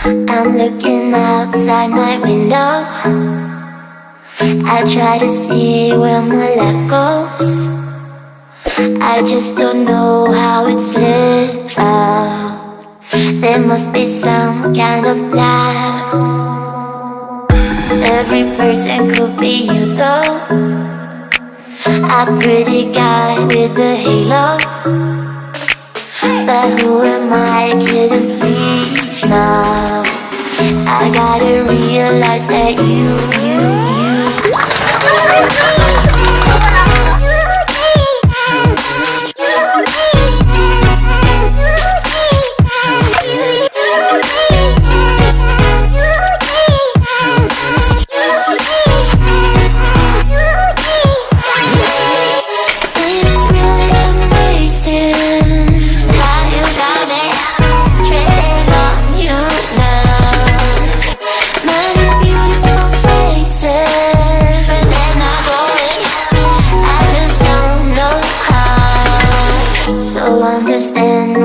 I'm looking outside my window. I try to see where my life goes. I just don't know how it slips out. There must be some kind of plan. Every person could be you though. A pretty guy with a halo. But who am I kidding, please now? I gotta realize that you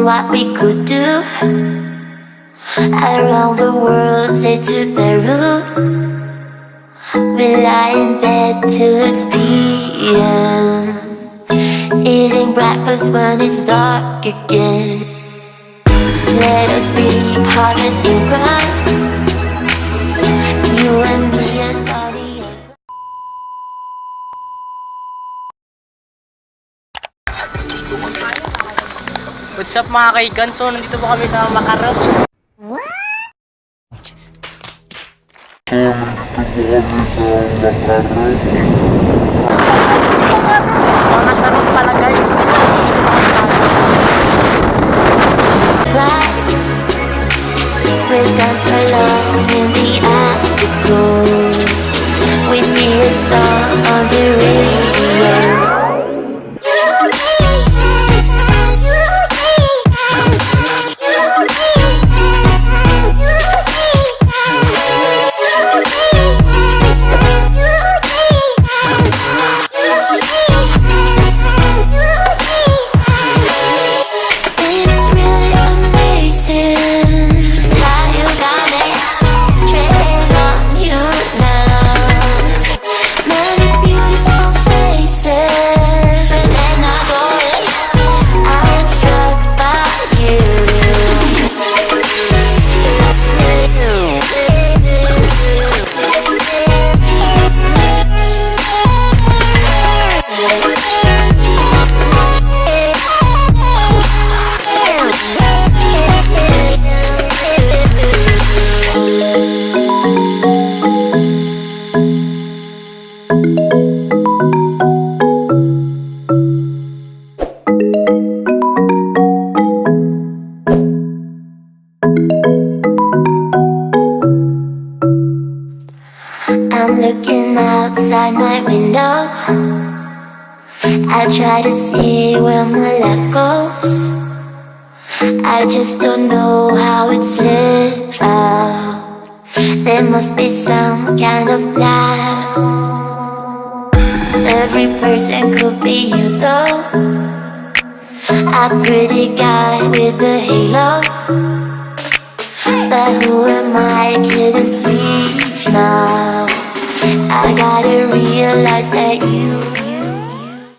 what we could do around the world, say to Peru. We lie in bed till it's PM, eating breakfast when it's dark again. Let us sleep, harvesting grind. You and me as body. What's up mga kaigan? So nandito po kami sa Mangatarem. Mangatarem pala guys. We've gone so long in the afterglow. We need a song on the radio. I'm looking outside my window. I try to see where my life goes. I just don't know how it slips out. There must be some kind of plan. Every person could be you though. A pretty guy with a halo. But who am I kidding, please now? I gotta realize